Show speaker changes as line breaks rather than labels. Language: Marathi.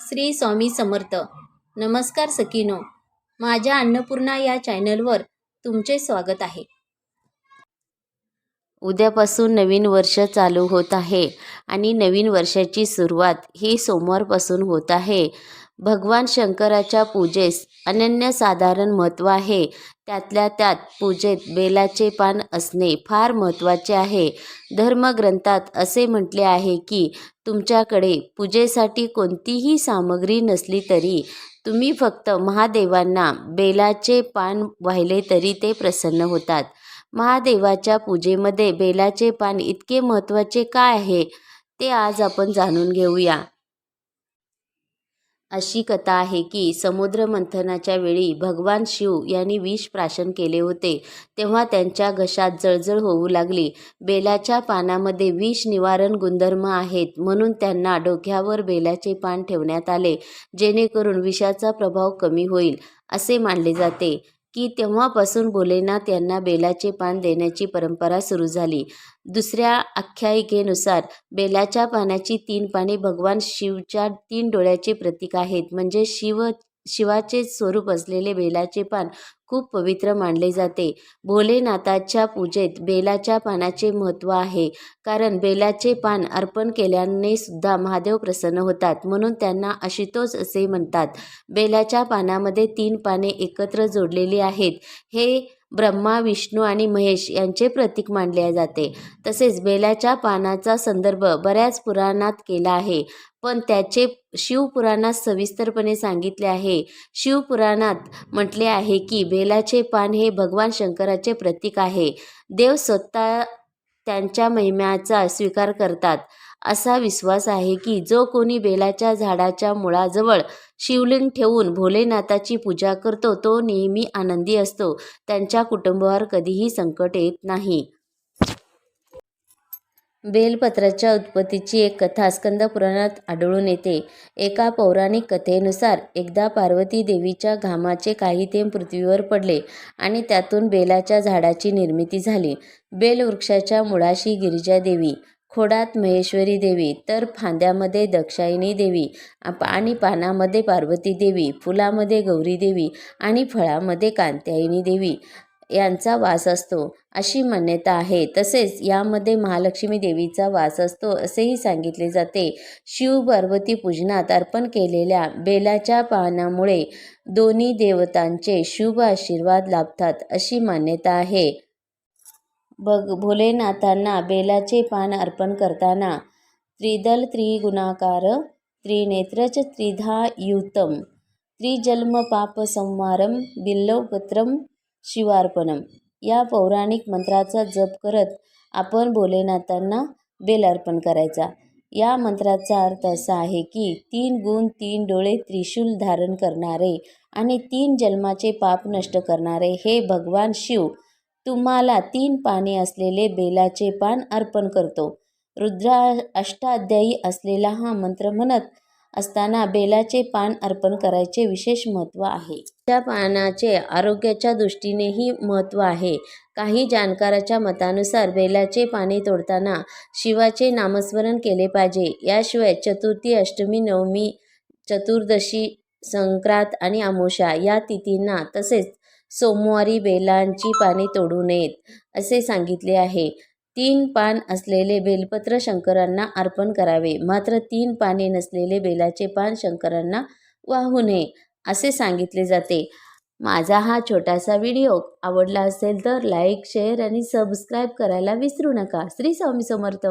श्री स्वामी समर्थ. नमस्कार सखीनो, माझ्या अन्नपूर्णा या चॅनलवर तुमचे स्वागत आहे.
उद्यापासून नवीन वर्ष चालू होत आहे आणि नवीन वर्षाची सुरुवात ही सोमवारपासून होत आहे. भगवान शंकराच्या पूजेस अनन्यसाधारण महत्त्व आहे. त्यातल्या त्यात पूजेत बेलाचे पान असणे फार महत्त्वाचे आहे. धर्मग्रंथात असे म्हटले आहे की तुमच्याकडे पूजेसाठी कोणतीही सामग्री नसली तरी तुम्ही फक्त महादेवांना बेलाचे पान वाहिले तरी ते प्रसन्न होतात. महादेवाच्या पूजेमध्ये बेलाचे पान इतके महत्त्वाचे का आहे ते आज आपण जाणून घेऊया. अशी कथा आहे की समुद्र मंथनाच्या वेळी भगवान शिव यांनी विष प्राशन केले होते. तेव्हा त्यांच्या घशात जळजळ होऊ लागली. बेलाच्या पानामध्ये विष निवारण गुणधर्म आहेत म्हणून त्यांना डोक्यावर बेलाचे पान ठेवण्यात आले, जेणेकरून विषाचा प्रभाव कमी होईल असे मानले जाते की तेव्हापासून भोलेनाथ यांना बेलाचे पान देण्याची परंपरा सुरू झाली. दुसऱ्या आख्यायिकेनुसार बेलाच्या पानाची 3 पाने भगवान शिवच्या 3 डोळ्याचे प्रतीक आहेत. म्हणजे शिवाचे स्वरूप असलेले बेलाचे पान खूप पवित्र मानले जाते. भोलेनाथाच्या पूजेत बेलाच्या पानाचे महत्त्व आहे, कारण बेलाचे पान अर्पण केल्याने सुद्धा महादेव प्रसन्न होतात, म्हणून त्यांना आशुतोष असे म्हणतात. बेलाच्या पानामध्ये 3 पाने एकत्र जोडलेली आहेत. हे ब्रह्मा, विष्णू आणि महेश यांचे प्रतीक मानले जाते. तसेच बेलाच्या पानाचा संदर्भ बऱ्याच पुराणात केला आहे, पण त्याचे शिवपुराणात सविस्तरपणे सांगितले आहे. शिवपुराणात म्हटले आहे की बेलाचे पान हे भगवान शंकराचे प्रतीक आहे. देव स्वतः त्यांच्या महिम्याचा स्वीकार करतात. असा विश्वास आहे की जो कोणी बेलाच्या झाडाच्या मुळाजवळ शिवलिंग ठेवून भोलेनाथाची पूजा करतो तो नेहमी आनंदी असतो. त्यांच्या कुटुंबावर कधीही संकट येत नाही. बेलपत्राच्या उत्पत्तीची एक कथा स्कंद पुराणात आढळून येते. एका पौराणिक कथेनुसार एकदा पार्वती देवीच्या घामाचे काही थेंब पृथ्वीवर पडले आणि त्यातून बेलाच्या झाडाची निर्मिती झाली. बेलवृक्षाच्या मुळाशी गिरिजा देवी, खोडात महेश्वरी देवी, तर फांद्यामध्ये दाक्षायणी देवी आणि पानामध्ये पार्वती देवी, फुलामध्ये गौरी देवी आणि फळामध्ये कात्यायनी देवी यांचा वास असतो अशी मान्यता आहे. तसेच यामध्ये महालक्ष्मी देवीचा वास असतो असेही सांगितले जाते. शिव पार्वती पूजनात अर्पण केलेल्या बेलाच्या पानामुळे दोन्ही देवतांचे शुभ आशीर्वाद लाभतात अशी मान्यता आहे. भोलेनाथांना बेलाचे पान अर्पण करताना त्रिदल त्रिगुणाकार त्रिनेत्रच त्रिधायुतम त्रिजन्म पाप संहारम बिल्वपत्रम शिवार्पणम या पौराणिक मंत्राचा जप करत आपण भोलेनाथांना बेल अर्पण करायचा. या मंत्राचा अर्थ असा आहे की 3 गुण, 3 डोळे, त्रिशूल धारण करणारे आणि 3 जन्माचे पाप नष्ट करणारे हे भगवान शिव तुम्हाला 3 पाने असलेले बेलाचे पान अर्पण करतो. रुद्र अष्टाध्यायी असलेला हा मंत्र म्हणत असताना बेलाचे पान अर्पण करायचे विशेष महत्त्व आहे. त्या पानाचे आरोग्याच्या दृष्टीनेही महत्त्व आहे. काही जाणकाराच्या मतानुसार बेलाचे पाने तोडताना शिवाचे नामस्मरण केले पाहिजे. याशिवाय चतुर्थी, अष्टमी, नवमी, चतुर्दशी, संक्रांत आणि अमावस्या या तिथींना तसेच सोमवारी बेलांची पाने तोडू नयेत असे सांगितले आहे. 3 पान असलेले बेलपत्र शंकरांना अर्पण करावे, मात्र 3 पाने नसलेले बेलाचे पान शंकरांना वाहू नये असे सांगितले जाते. माझा हा छोटासा व्हिडिओ आवडला असेल तर लाईक, शेअर आणि सबस्क्राईब करायला विसरू नका. श्री स्वामी समर्थ.